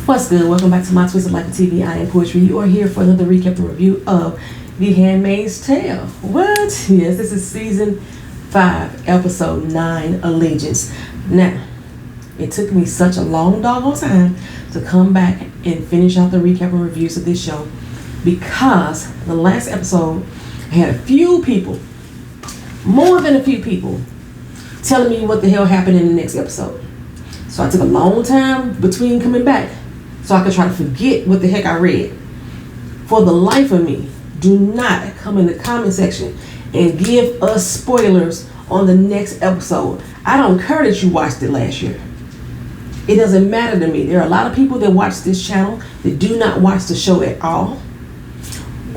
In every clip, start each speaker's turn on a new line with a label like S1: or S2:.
S1: What's good? Welcome back to my Twisted Life of TV. I am Poetry. You are here for another recap and review of The Handmaid's Tale. What? Yes, this is season 5, episode 9, Allegiance. Now, it took me such a long doggone time to come back and finish out the recap and reviews of this show because the last episode I had a few people, more than a few people, telling me what the hell happened in the next episode. So I took a long time between coming back so I could try to forget what the heck I read. For the life of me, do not come in the comment section and give us spoilers on the next episode. I don't care that you watched it last year. It doesn't matter to me. There are a lot of people that watch this channel that do not watch the show at all,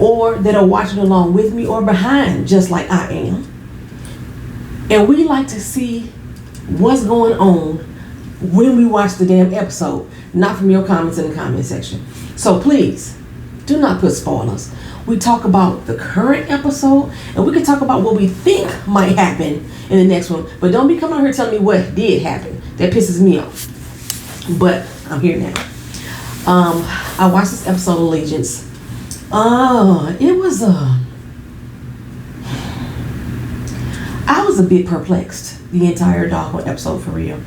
S1: or that are watching along with me or behind, just like I am. And we like to see what's going on when we watch the damn episode, not from your comments in the comment section. So please, do not put spoilers. We talk about the current episode, and we can talk about what we think might happen in the next one, but don't be coming out here telling me what did happen. That pisses me off. But I'm here now. I watched this episode of Allegiance. It was I was a bit perplexed the entire doggone episode, for real.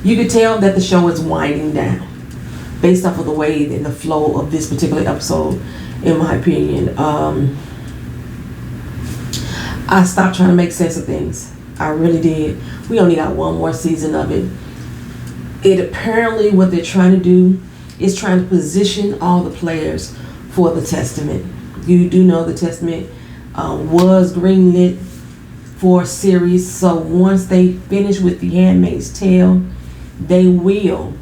S1: You could tell that the show is winding down based off of the way and the flow of this particular episode, in my opinion. I stopped trying to make sense of things. I really did. We only got one more season of it. It apparently, what they're trying to do is trying to position all the players for the Testament. You do know the Testament was greenlit for a series, so once they finish with The Handmaid's Tale, they will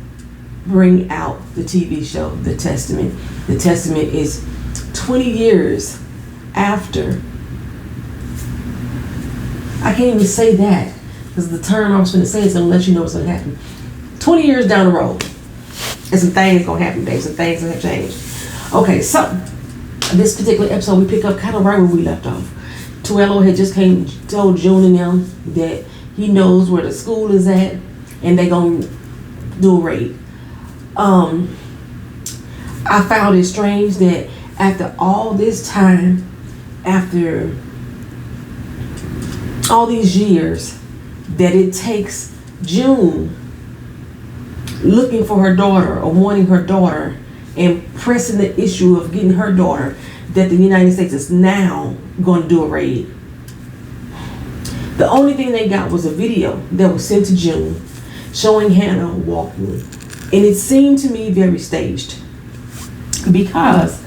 S1: bring out the TV show, The Testament. The Testament is 20 years after. I can't even say that because the term I was going to say is going to let you know what's going to happen. 20 years down the road, and some things going to happen, babe. Some things going to change. Okay, so this particular episode, we pick up kind of right where we left off. Tuello had just told June and them that he knows where the school is at, and they gonna do a raid. I found it strange that after all this time, after all these years, that it takes June looking for her daughter or wanting her daughter and pressing the issue of getting her daughter, that the United States is now going to do a raid. The only thing they got was a video that was sent to June showing Hannah walking. And it seemed to me very staged because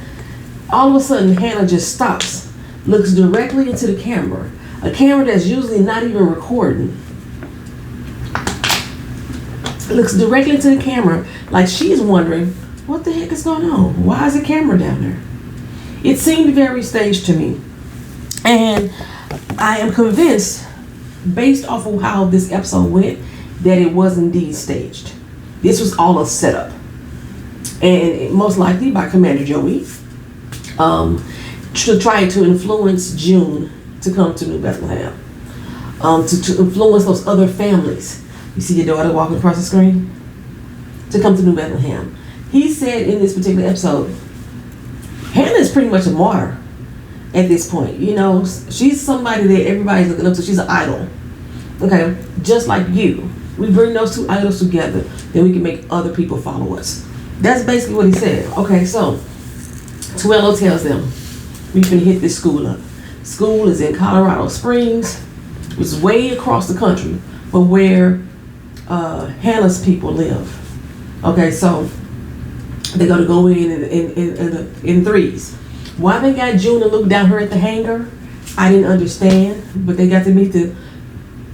S1: all of a sudden Hannah just stops, looks directly into the camera, a camera that's usually not even recording. Looks directly into the camera like she's wondering, what the heck is going on? Why is the camera down there? It seemed very staged to me. And I am convinced, based off of how this episode went, that it was indeed staged. This was all a setup. And most likely by Commander Joey, to try to influence June to come to New Bethlehem. To influence those other families. You see your daughter walking across the screen? To come to New Bethlehem. He said in this particular episode, Hannah is pretty much a martyr at this point. You know, she's somebody that everybody's looking up to. She's an idol. Okay, just like you. We bring those two idols together, then we can make other people follow us. That's basically what he said. Okay, so Tuello tells them, we can hit this school up. School is in Colorado Springs, which is way across the country from where Hannah's people live. Okay, so they're gonna go in threes. Why they got June and Luke down here at the hangar, I didn't understand. But they got to meet the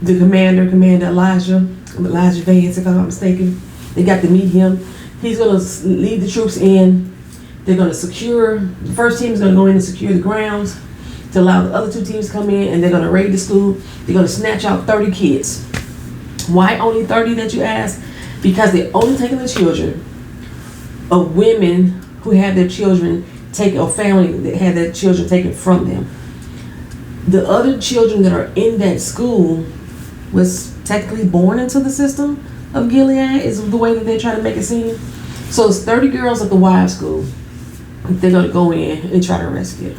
S1: Commander Elijah Vance, if I'm not mistaken. They got to meet him. He's gonna lead the troops in. They're gonna secure. The first team is gonna go in and secure the grounds to allow the other two teams to come in, and they're gonna raid the school. They're gonna snatch out 30 kids. Why only 30, that you ask? Because they're only taking the children of women who had their children taken, or family that had their children taken from them. The other children that are in that school was technically born into the system, of Gilead is the way that they're trying to make it seem. So it's 30 girls at the wives' school. They're gonna go in and try to rescue.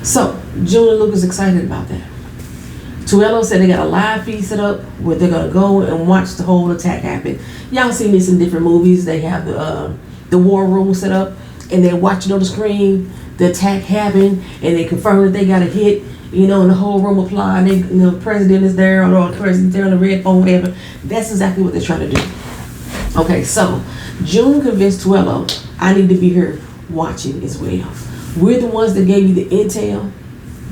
S1: So June and Luke is excited about that. Tuello said they got a live feed set up where they're gonna go and watch the whole attack happen. Y'all seen this in different movies. They have the war room set up and they're watching on the screen the attack happen and they confirm that they got a hit, and the whole room applaud. And the president is there, or the president there on the red phone, whatever. That's exactly what they're trying to do. Okay, so June convinced Tuello, I need to be here watching as well. We're the ones that gave you the intel.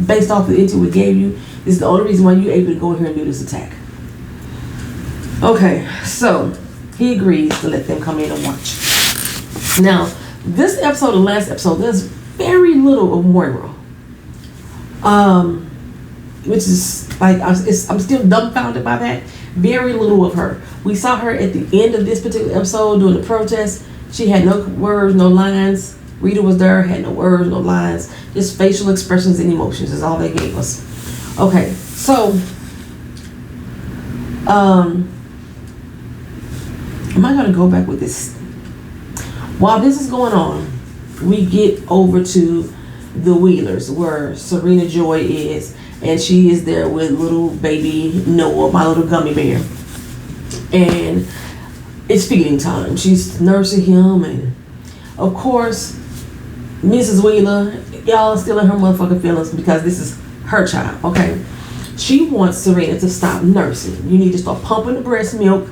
S1: Based off the intel we gave you, this is the only reason why you're able to go here and do this attack. Okay, so he agrees to let them come in and watch. Now, this episode and last episode, there's very little of Moira. Which is like, I'm still dumbfounded by that. Very little of her. We saw her at the end of this particular episode during the protest. She had no words, no lines. Rita was there, had no words, no lines. Just facial expressions and emotions is all they gave us. Okay, so am I gonna go back with this? While this is going on, we get over to the Wheelers where Serena Joy is, and she is there with little baby Noah, my little gummy bear. And it's feeding time. She's nursing him, and of course, Mrs. Wheeler, y'all are still in her motherfucking feelings because this is her child, okay? She wants Serena to stop nursing. You need to start pumping the breast milk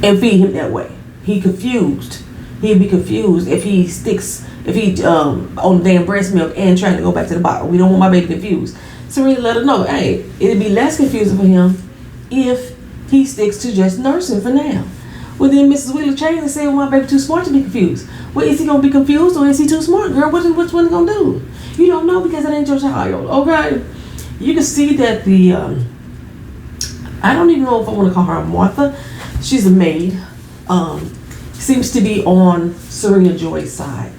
S1: and feed him that way. He'd be confused if he on the damn breast milk and trying to go back to the bottle. We don't want my baby confused. Serena let her know, hey, it'd be less confusing for him if he sticks to just nursing for now. Well, then Mrs. Wheeler changed and said, well, my baby too smart to be confused. Well, is he going to be confused or is he too smart, girl? Which one he going to do? You don't know because that ain't your child, okay? You can see that I don't even know if I want to call her Martha. She's a maid. Seems to be on Serena Joy's side.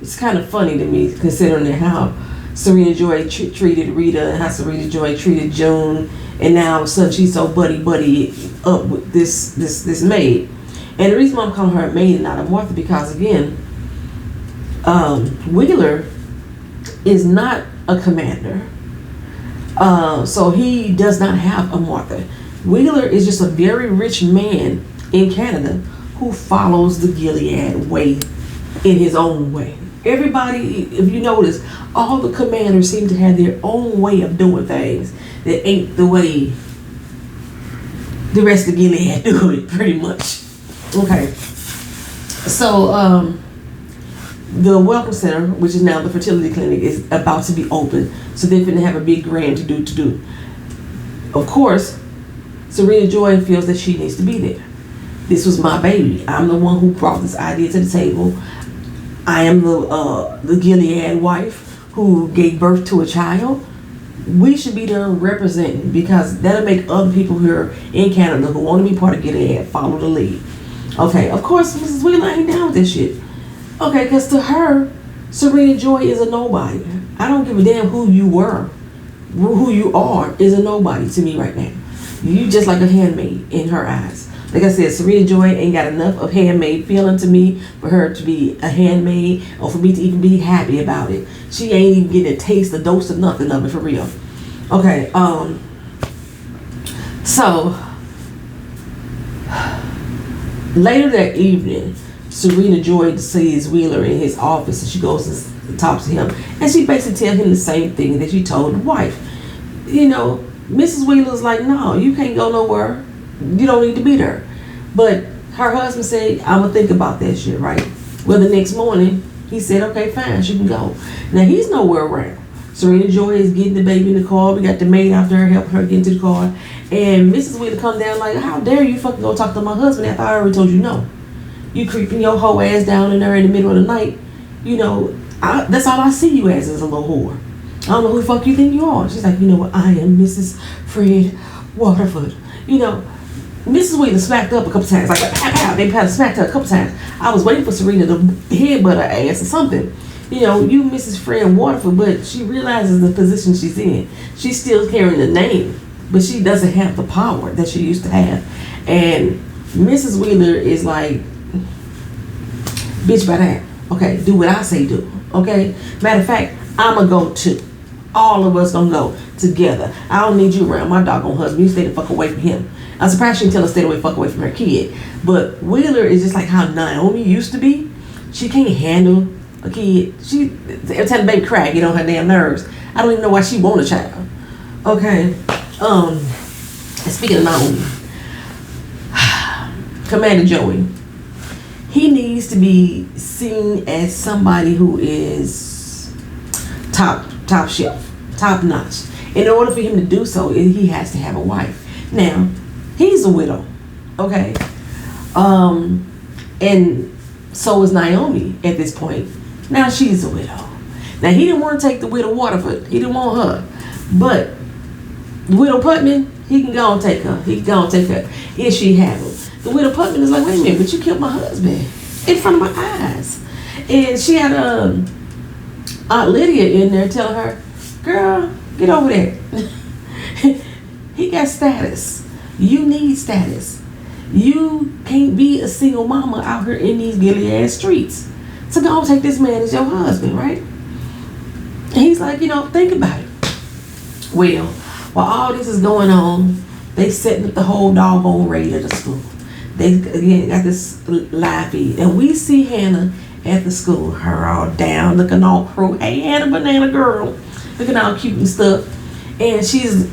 S1: It's kind of funny to me considering how Serena Joy treated Rita and how Serena Joy treated June, and now all of a sudden she's so buddy up with this maid. And the reason why I'm calling her a maid and not a Martha, because again, Wheeler is not a commander, so he does not have a Martha. Wheeler is just a very rich man in Canada who follows the Gilead way in his own way. Everybody, if you notice, all the commanders seem to have their own way of doing things that ain't the way the rest of Gilead do it, pretty much. Okay. So, the Welcome Center, which is now the fertility clinic, is about to be open. So they're going to have a big grand to do. Of course, Serena Joy feels that she needs to be there. This was my baby. I'm the one who brought this idea to the table. I am the Gilead wife who gave birth to a child. We should be there representing, because that'll make other people here in Canada who want to be part of Gilead follow the lead. Okay, of course, Mrs. Wheeler ain't down with this shit. Okay, because to her, Serena Joy is a nobody. I don't give a damn who you were. Who you are is a nobody to me right now. You just like a handmaid in her eyes. Like I said, Serena Joy ain't got enough of handmaid feeling to me for her to be a handmaid or for me to even be happy about it. She ain't even getting a taste, a dose of nothing of it for real. Okay, so later that evening, Serena Joy sees Wheeler in his office and she goes and talks to him. And she basically tells him the same thing that she told the wife. Mrs. Wheeler's like, no, you can't go nowhere. You don't need to be there. But her husband said, I'm going to think about that shit, right? Well, the next morning, he said, okay, fine, she can go. Now, he's nowhere around. Serena Joy is getting the baby in the car. We got the maid out there helping her get into the car. And Mrs. Wheeler come down like, how dare you fucking go talk to my husband after I already told you no? You creeping your whole ass down in there in the middle of the night. That's all I see you as is a little whore. I don't know who the fuck you think you are. She's like, you know what? I am Mrs. Fred Waterford. Mrs. Wheeler smacked up a couple times. Like, pow, pow. They smacked her a couple times. I was waiting for Serena to headbutt her ass or something. You know, you Mrs. Fred Waterford, but she realizes the position she's in. She's still carrying the name, but she doesn't have the power that she used to have. And Mrs. Wheeler is like, bitch by that. Okay, do what I say do. Okay? Matter of fact, I'ma go too. All of us gonna go together. I don't need you around my doggone husband. You stay the fuck away from him. I'm surprised she didn't tell her to stay the fuck away from her kid. But Wheeler is just like how Naomi used to be. She can't handle a kid. She every time the baby cry, get on her damn nerves. I don't even know why she want a child. Okay. And speaking of Naomi, Commander Joey, he needs to be seen as somebody who is top shelf, top notch. In order for him to do so, he has to have a wife. Now, he's a widow, okay? And so is Naomi at this point. Now she's a widow. Now he didn't want to take the widow Waterford. He didn't want her. But widow Putman, he can go and take her. He can go and take her if she have him. The widow Putman is like, wait a minute, but you killed my husband in front of my eyes. And she had Aunt Lydia in there telling her, girl, get over there. He got status. You need status. You can't be a single mama out here in these Gilead streets. So go take this man as your husband, right? And he's like, think about it. Well, while all this is going on, they setting up the whole doggone raid at the school. They again got this live feed. And we see Hannah at the school, her all down, looking all pro. Hey, Hannah, banana girl. Looking all cute and stuff. And she's,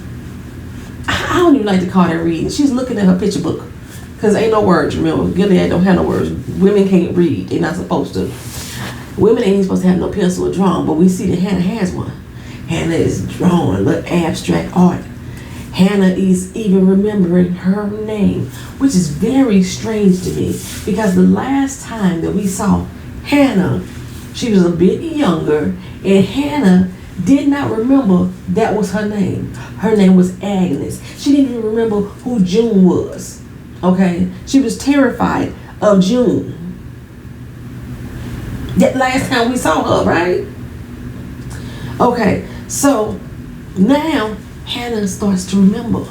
S1: I don't even like to call that reading. She's looking at her picture book. Because ain't no words, remember. Gilead don't have no words. Women can't read. They're not supposed to. Women ain't even supposed to have no pencil or drawing, but we see that Hannah has one. Hannah is drawing little abstract art. Hannah is even remembering her name, which is very strange to me. Because the last time that we saw Hannah, she was a bit younger, and Hannah did not remember that was her name. Her name was Agnes. She didn't even remember who June was. Okay? She was terrified of June. That last time we saw her, right? Okay, so now Hannah starts to remember.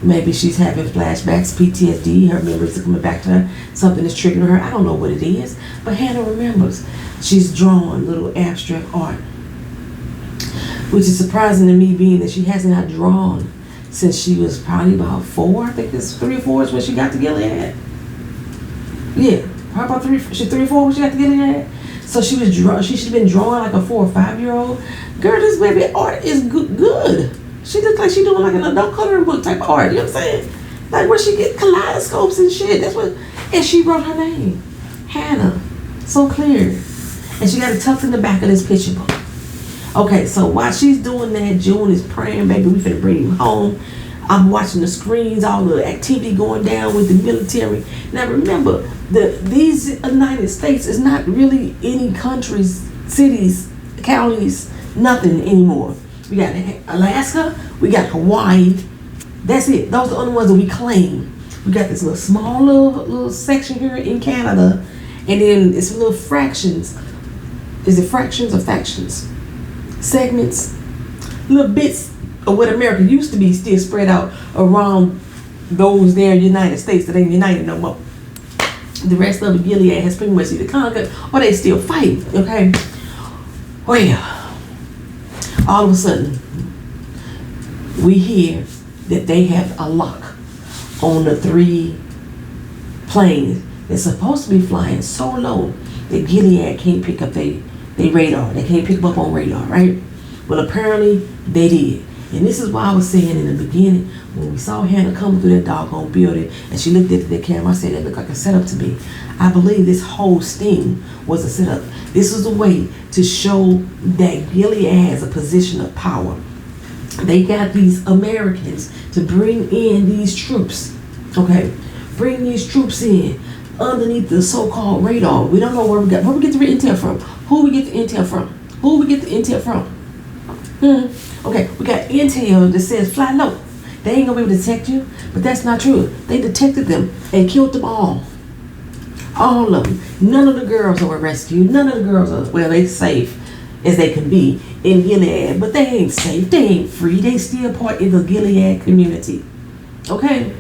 S1: Maybe she's having flashbacks, PTSD, her memories are coming back to her. Something is triggering her. I don't know what it is, but Hannah remembers. She's drawing little abstract art, which is surprising to me, being that she hasn't not drawn since she was probably about 4. I think it's 3 or 4 is when she got to Gilead. Yeah, probably about 3. She's 3 or 4 when she got to Gilead. So she was she should have been drawing like a 4 or 5-year-old. Girl, this baby art is good. She looks like she doing like an adult coloring book type of art. You know what I'm saying? Like where she get kaleidoscopes and shit. That's what. And she wrote her name, Hannah, so clear. And she got it tucked in the back of this picture book. Okay, so while she's doing that, June is praying, baby, we finna bring him home. I'm watching the screens, all the activity going down with the military. Now remember, these United States is not really any countries, cities, counties, nothing anymore. We got Alaska, we got Hawaii. That's it. Those are the only ones that we claim. We got this little small little section here in Canada, and then it's little fractions. Is it fractions or factions? Segments, little bits of what America used to be still spread out around those there United States that ain't united no more. The rest of the Gilead has pretty much either conquered or they still fight, okay? Well, all of a sudden, we hear that they have a lock on the 3 planes that's supposed to be flying so low that Gilead can't pick up their radar. They can't pick them up on radar, right? Well, apparently they did. And this is why I was saying in the beginning, when we saw Hannah coming through that doggone building and she looked at the camera, I said that looked like a setup to me. I believe this whole sting was a setup. This was a way to show that Gilead has a position of power. They got these Americans to bring in these troops, okay? Bring these troops in underneath the so-called radar. We don't know where we get the intel from. Who we get the intel from? Who we get the intel from? Okay, we got intel that says fly low. They ain't gonna be able to detect you, but that's not true. They detected them and killed them all. All of them. None of the girls were rescued. None of the girls are, well, they safe as they can be in Gilead, but they ain't safe. They ain't free. They still part of the Gilead community. Okay?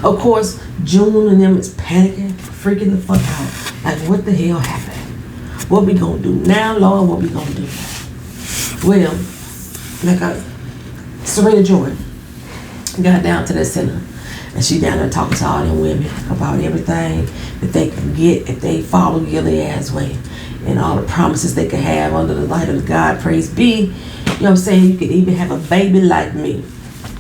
S1: Of course, June and them is panicking, freaking the fuck out. Like, what the hell happened? What we gonna do now, Lord? What we gonna do? Well, Serena Joy got down to the center, and she down there talking to all them women about everything that they can get if they follow Gilead's way, and all the promises they can have under the light of God. Praise be. You know what I'm saying? You could even have a baby like me.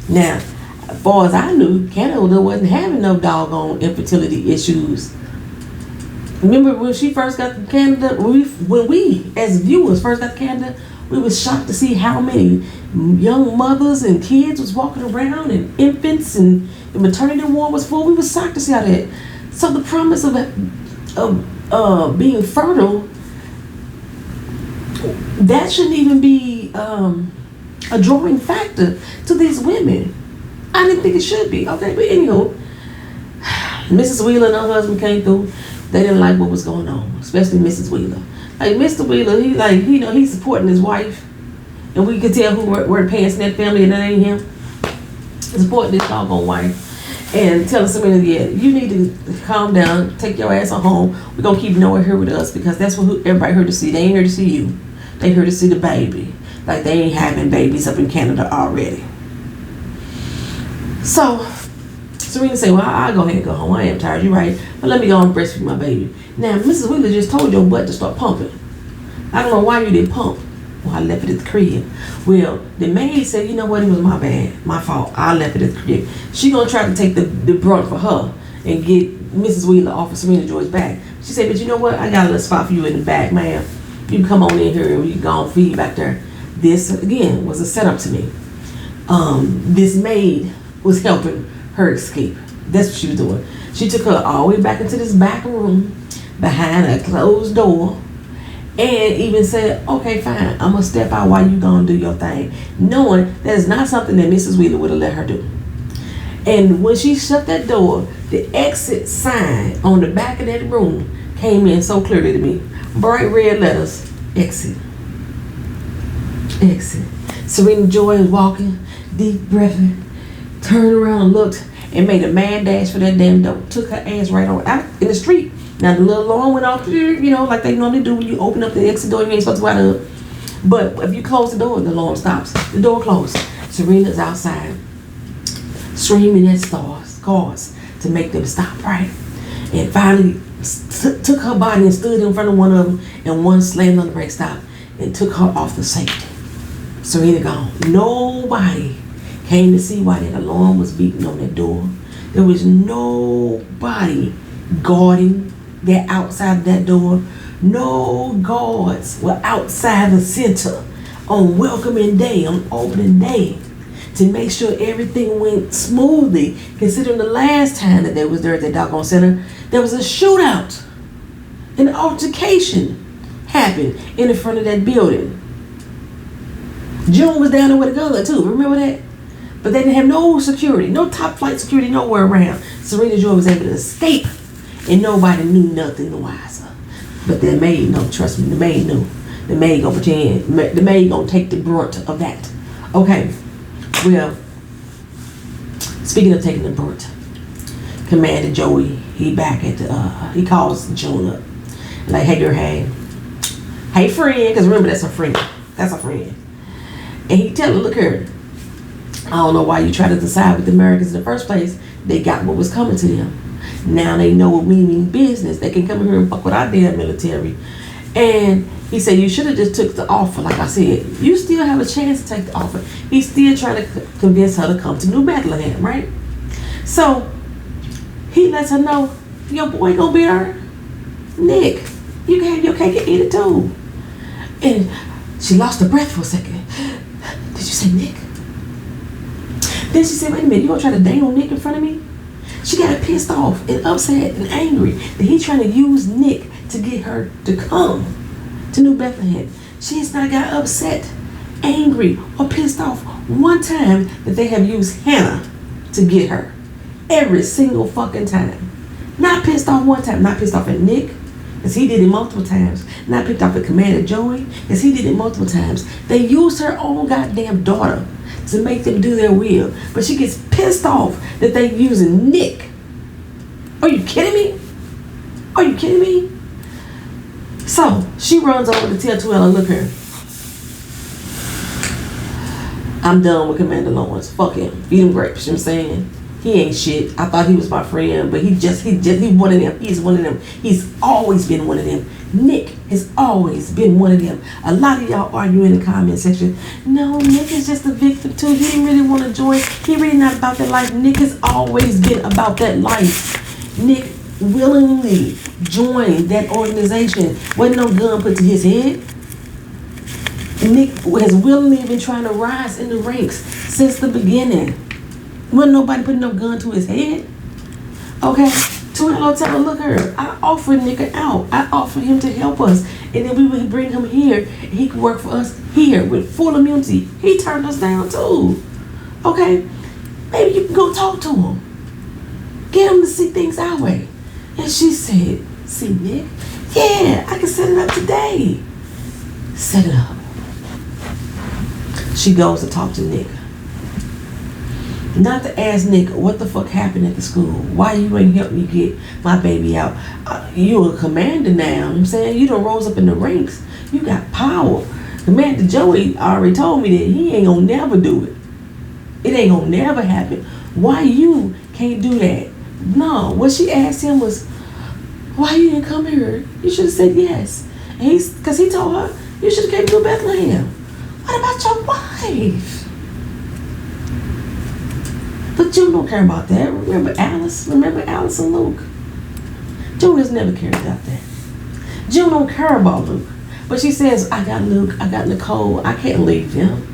S1: Now, as far as I knew, Canada wasn't having no doggone infertility issues. Remember when she first got to Canada, when we as viewers first got to Canada, we was shocked to see how many young mothers and kids was walking around, and infants, and the maternity ward was full. We was shocked to see how that. So the promise of being fertile, that shouldn't even be a drawing factor to these women. I didn't think it should be. Okay, but anywho, Mrs. Wheeler and her husband came through. They didn't like what was going on, especially Mrs. Wheeler. Like Mr. Wheeler, he's supporting his wife, and we could tell who were the pants in that family, and that ain't him. Supporting this doggone wife, and telling Serena, yeah, you need to calm down, take your ass on home. We're gonna keep Noah here with us because that's what everybody here to see. They ain't here to see you. They here to see the baby. Like they ain't having babies up in Canada already. So Serena said, well, I'll go ahead and go home. I am tired. You're right. But let me go and breastfeed my baby. Now, Mrs. Wheeler just told your butt to start pumping. I don't know why you didn't pump. Well, I left it at the crib. Well, the maid said, you know what? It was my bad. My fault. I left it at the crib. She going to try to take the brunt for her and get Mrs. Wheeler off of Serena Joy's back. She said, but you know what? I got a little spot for you in the back, ma'am. You can come on in here and you can go and feed back there. This, again, was a setup to me. This maid was helping her escape. That's what she was doing. She took her all the way back into this back room behind a closed door and even said, okay, fine, I'm gonna step out while you gonna do your thing, knowing that is not something that Mrs. Wheeler would have let her do. And when she shut that door, the exit sign on the back of that room came in so clearly to me. Bright red letters, exit. Exit. Serena Joy is walking, deep breathing, turned around and looked, and made a mad dash for that damn door. Took her ass right on out in the street. Now the little alarm went off, you know, like they normally do when you open up the exit door. You ain't supposed to go out of it. But if you close the door, the alarm stops. The door closed. Serena's outside, screaming at cars to make them stop, right? And finally took her body and stood in front of one of them, and one slammed on the brake stop and took her off the safety. Serena gone. Nobody came to see why that alarm was beeping on that door. There was nobody guarding that outside of that door. No guards were outside the center on welcoming day, on opening day, to make sure everything went smoothly, considering the last time that they was there at that doggone center, there was a shootout. An altercation happened in the front of that building. June was down there with a gun too, remember that? But they didn't have no security, no top flight security nowhere around. Serena Joy was able to escape, and nobody knew nothing the wiser. But the maid, no, trust me, the maid knew. The maid gonna pretend, the maid gonna take the brunt of that. Okay, well, speaking of taking the brunt, Commander Joey, he back at the, he calls June up. Like, hey girl, hey friend, because remember that's her friend. That's her friend. And he tell her, look here, I don't know why you try to decide with the Americans in the first place. They got what was coming to them. Now they know what we mean business. They can come here and fuck with our damn military. And he said, you should have just took the offer. Like I said, you still have a chance to take the offer. He's still trying to convince her to come to New Bethlehem, right? So he lets her know, your boy gonna be there. Nick, you can have your cake and eat it too. And she lost her breath for a second. Did you say Nick? Then she said, wait a minute, you gonna try to dangle Nick in front of me? She got pissed off and upset and angry that he's trying to use Nick to get her to come to New Bethlehem. She has not got upset, angry, or pissed off one time that they have used Hannah to get her. Every single fucking time. Not pissed off one time. Not pissed off at Nick, because he did it multiple times. Not pissed off at Commander Joy, because he did it multiple times. They used her own goddamn daughter to make them do their will. But she gets pissed off that they using Nick. Are you kidding me? Are you kidding me? So she runs over to tell Tuella, look here. I'm done with Commander Lawrence. Fuck him. Feed him grapes. You know what I'm saying? He ain't shit. I thought he was my friend, but he one of them. He's one of them. He's always been one of them. Nick has always been one of them. A lot of y'all argue in the comment section. No, Nick is just a victim too. He didn't really want to join. He really not about that life. Nick has always been about that life. Nick willingly joined that organization. Wasn't no gun put to his head. Nick has willingly been trying to rise in the ranks since the beginning. Wasn't nobody putting no gun to his head. Okay, Tuella tell her, look her, I offered Nick out. I offered him to help us. And then we would bring him here. And he could work for us here with full immunity. He turned us down too. Okay, maybe you can go talk to him. Get him to see things our way. And she said, see Nick? Yeah, I can set it up today. Set it up. She goes to talk to Nick. Not to ask Nick what the fuck happened at the school. Why you ain't help me get my baby out? You a commander now. You know what I'm saying? You done rose up in the ranks. You got power. Commander Joey already told me that he ain't gonna never do it. It ain't gonna never happen. Why you can't do that? No. What she asked him was, why you didn't come here? You should have said yes. And because he told her, you should have came to Bethlehem. What about your wife? But June don't care about that. Remember Alice? Remember Alice and Luke? June has never cared about that. June don't care about Luke. But she says, I got Luke, I got Nicole, I can't leave him.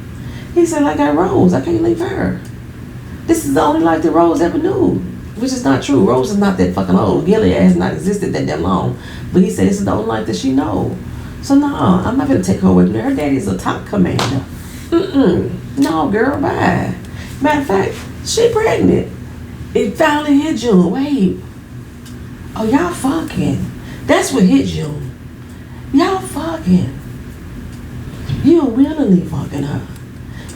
S1: He said, I got Rose, I can't leave her. This is the only life that Rose ever knew. Which is not true. Rose is not that fucking old. Gilead has not existed that damn long. But he said this is the only life that she knows. So no, I'm not going to take her with me. Her daddy's a top commander. No, girl, bye. Matter of fact, she pregnant. It finally hit June. Wait. Oh, y'all fucking. That's what hit June. Y'all fucking. You're willingly fucking her.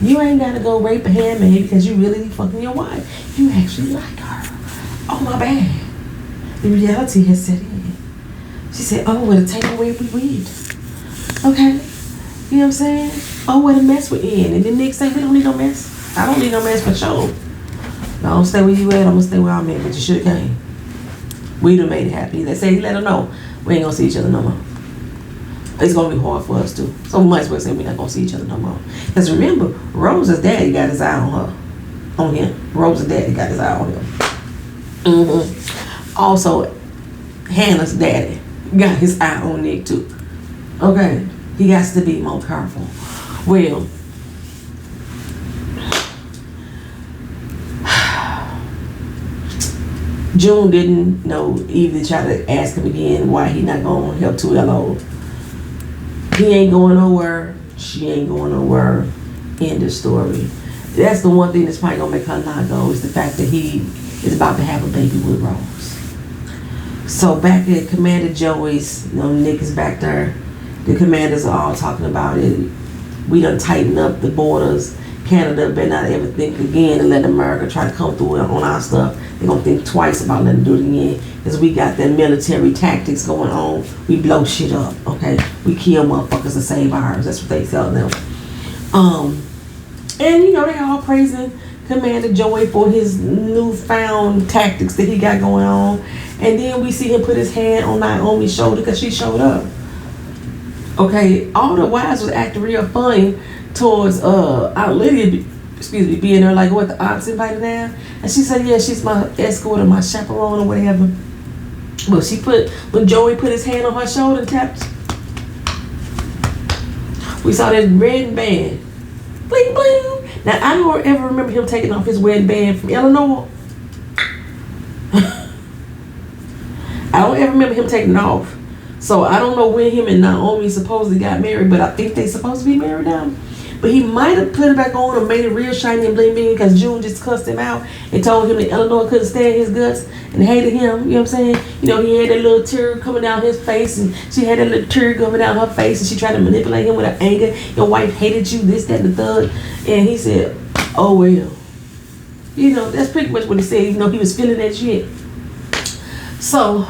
S1: You ain't got to go rape a handmaid because you really fucking your wife. You actually like her. Oh, my bad. The reality has set in. She said, oh, well, the table where we weed. Okay. You know what I'm saying? Oh, what a mess we're in. And then Nick say, we don't need no mess. I don't need no mess for sure. I don't stay where you at. I'm going to stay where I'm at. But you should have came. We done made it happy. They say, let her know. We ain't going to see each other no more. It's going to be hard for us too. So we might as well say we're not going to see each other no more. Because remember, Rose's daddy got his eye on her. On him. Rose's daddy got his eye on him. Also, Hannah's daddy got his eye on Nick too. Okay, he has to be more careful. Well, June didn't know. Eve tried to ask him again why he not going to help Tuella. He ain't going nowhere. She ain't going nowhere. End of story. That's the one thing that's probably going to make her not go is the fact that he is about to have a baby with Rose. So back at Commander Joey's, Nick is back there. The commanders are all talking about it. We done tighten up the borders. Canada better not ever think again and let America try to come through on our stuff. They're going to think twice about letting them do it again. Because we got that military tactics going on. We blow shit up, okay? We kill motherfuckers to save ours. That's what they tell them. And, they all praising Commander Joey for his newfound tactics that he got going on. And then we see him put his hand on Naomi's shoulder because she showed up. Okay, all the wives was acting real funny towards Aunt Lydia, being there like, what, the aunt's invited down? And she said, yeah, she's my escort or my chaperone or whatever. But when Joey put his hand on her shoulder and tapped, we saw that red band. Bling, bling. Now, I don't ever remember him taking off his wedding band from Eleanor. I don't ever remember him taking it off. So I don't know when him and Naomi supposedly got married, but I think they supposed to be married now. But he might have put it back on or made it real shiny and bling bling because June just cussed him out and told him that Eleanor couldn't stand his guts and hated him. You know what I'm saying? You know, he had that little tear coming down his face and she had that little tear coming down her face and she tried to manipulate him with her anger. Your wife hated you, this, that, and the third. And he said, oh, well. You know, that's pretty much what he said, even though he was feeling that shit. So,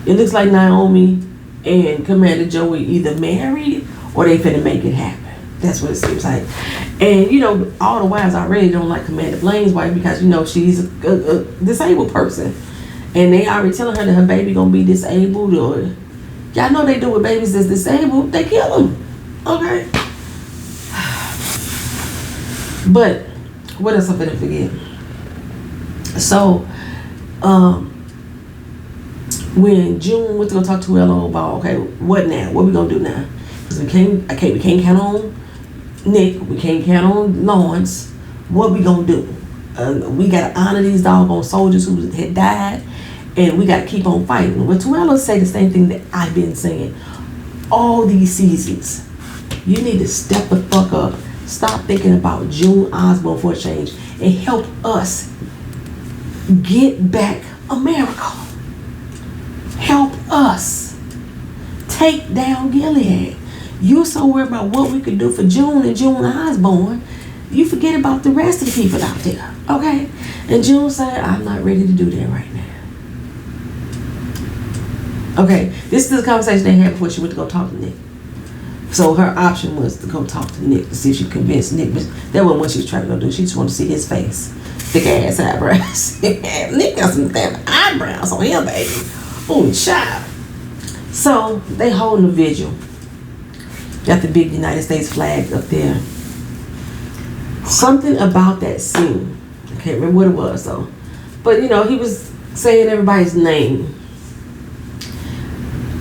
S1: it looks like Naomi and Commander Joey either married or they finna make it happen. That's what it seems like. And, you know, all the wives already don't like Commander Blaine's wife because, you know, she's a disabled person. And they already telling her that her baby gonna be disabled or... Y'all know they do with babies that's disabled. They kill them. Okay? But... what else I'm finna forget? So, when June went to go talk to Ella about, okay, what now? What we gonna do now? Because we can't count on Nick. We can't count on Lawrence. What we gonna do? We gotta honor these doggone soldiers who had died, and we gotta keep on fighting. But Tuella say the same thing that I've been saying all these seasons. You need to step the fuck up. Stop thinking about June Osborne for a change and help us get back America. Help us take down Gilead. You're so worried about what we could do for June and June Osborne, you forget about the rest of the people out there, okay? And June said, I'm not ready to do that right now. Okay, this is the conversation they had before she went to go talk to Nick. So her option was to go talk to Nick to see if she convinced Nick. But that wasn't what she was trying to go do. She just wanted to see his face. Thick ass eyebrows. Nick got some damn eyebrows on him, baby. Oh, child. So they holding a vigil. Got the big United States flag up there. Something about that scene. I can't remember what it was though. But you know, he was saying everybody's name.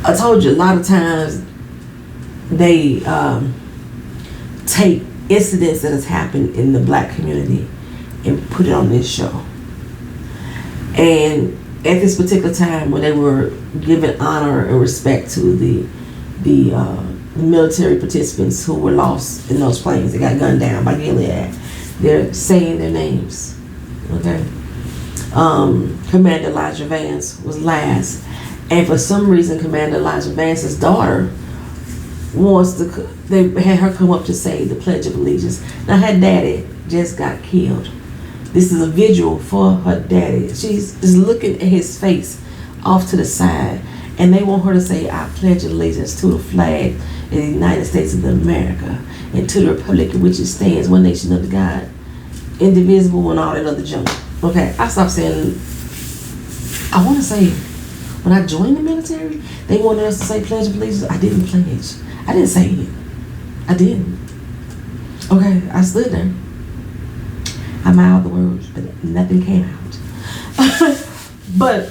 S1: I told you a lot of times they take incidents that has happened in the black community and put it on this show. And at this particular time when they were giving honor and respect to the military participants who were lost in those planes that got gunned down by Gilead, they're saying their names. Okay. Commander Elijah Vance was last. And for some reason, Commander Elijah Vance's daughter they had her come up to say the Pledge of Allegiance. Now her daddy just got killed. This is a vigil for her daddy. She's just looking at his face off to the side, and they want her to say, I pledge allegiance to the flag of the United States of America and to the republic in which it stands, one nation under God, indivisible, and all that other junk. Okay, I stopped saying, I want to say, when I joined the military, they wanted us to say Pledge of Allegiance. I didn't pledge. I didn't say it. I didn't. Okay, I stood there. I mouthed the words, but nothing came out. But,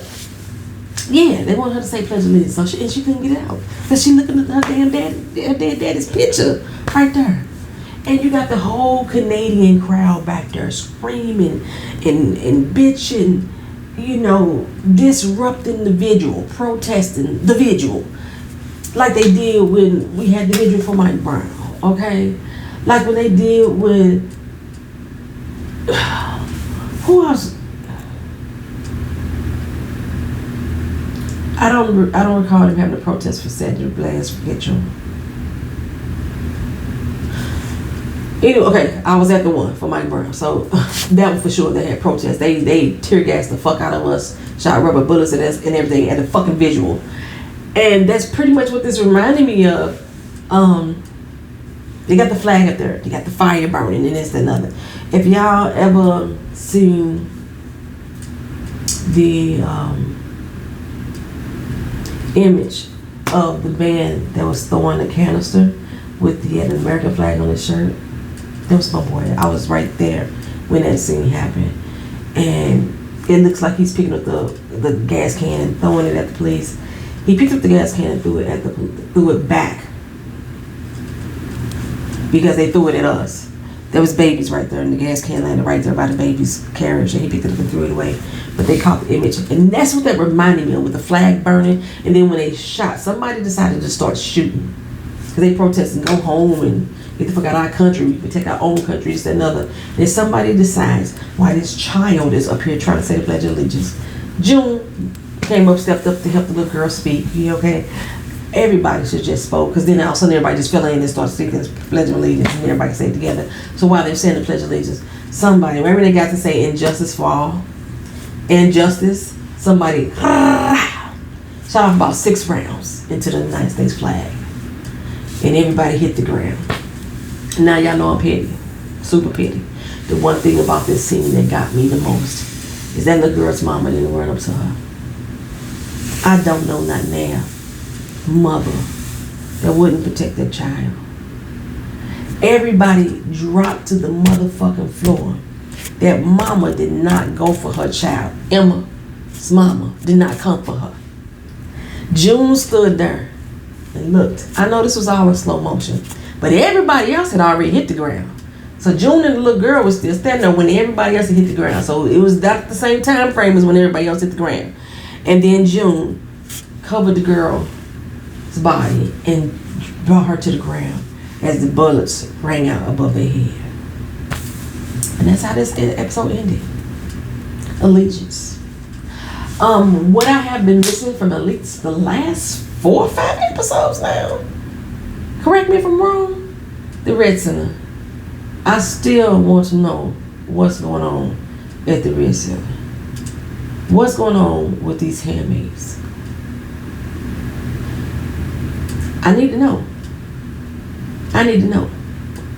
S1: yeah, they wanted her to say Pledge of Allegiance, so she couldn't get out. Because she looking at her damn daddy's picture right there. And you got the whole Canadian crowd back there screaming and bitching, you know, disrupting the vigil, protesting the vigil, like they did when we had the vigil for Mike Brown, okay? Like when they did with, who else? I don't recall them having a protest for Sandra Bland's vigil. Anyway, okay, I was at the one for Mike Brown, so that was for sure. They had protests. They tear gassed the fuck out of us, shot rubber bullets at us and everything at the fucking visual. And that's pretty much what this reminded me of. They got the flag up there. They got the fire burning and this and another. If y'all ever seen the image of the man that was throwing a canister with the American flag on his shirt, that was my boy. I was right there when that scene happened. And it looks like he's picking up the gas can and throwing it at the police. He picked up the gas can and threw it back because they threw it at us. There was babies right there, and the gas can landed right there by the baby's carriage, and he picked it up and threw it away. But they caught the image, and that's what that reminded me of, with the flag burning. And then when they shot, somebody decided to start shooting because they protested and go home and get the fuck out of our country, we protect our own country, this, that, another. Then somebody decides why this child is up here trying to say the Pledge of Allegiance. June came up, stepped up to help the little girl speak. You okay? Everybody should just spoke, because then all of a sudden everybody just fell in and started speaking the Pledge of Allegiance, and everybody say it together. So while they're saying the Pledge of Allegiance, somebody, remember they got to say injustice for all? Injustice, somebody shot off about 6 rounds into the United States flag. And everybody hit the ground. Now y'all know I'm petty. Super petty. The one thing about this scene that got me the most is that little girl's mama didn't run up to her. I don't know not now mother that wouldn't protect their child. Everybody dropped to the motherfucking floor. That mama did not go for her child. Emma's mama did not come for her. June stood there and looked. I know this was all in slow motion, but everybody else had already hit the ground. So June and the little girl was still standing there when everybody else had hit the ground. So it was not the same time frame as when everybody else hit the ground. And then June covered the girl's body and brought her to the ground as the bullets rang out above their head. And that's how this episode ended. Allegiance. What I have been missing from at least the last 4 or 5 episodes now, correct me if I'm wrong, the Red Center. I still want to know what's going on at the Red Center. What's going on with these handmaids? I need to know. I need to know.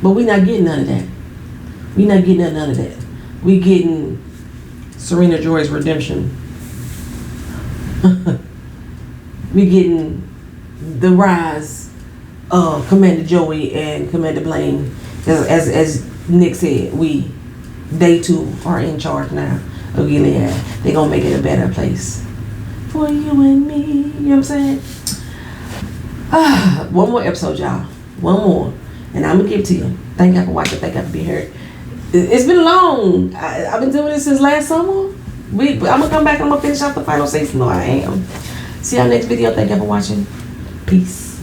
S1: But we're not getting none of that. We're not getting none of that. We're getting Serena Joy's redemption. We're getting the rise of Commander Joey and Commander Blaine. As Nick said, they too are in charge now of Gilead. They're gonna make it a better place for you and me. You know what I'm saying? One more episode, y'all. One more, and I'm gonna give it to you. Thank y'all for watching. Thank y'all for being here. It's been long. I've been doing this since last summer. I'm gonna come back. I'm gonna finish off the final season. No, I am. See y'all next video. Thank y'all for watching. Peace.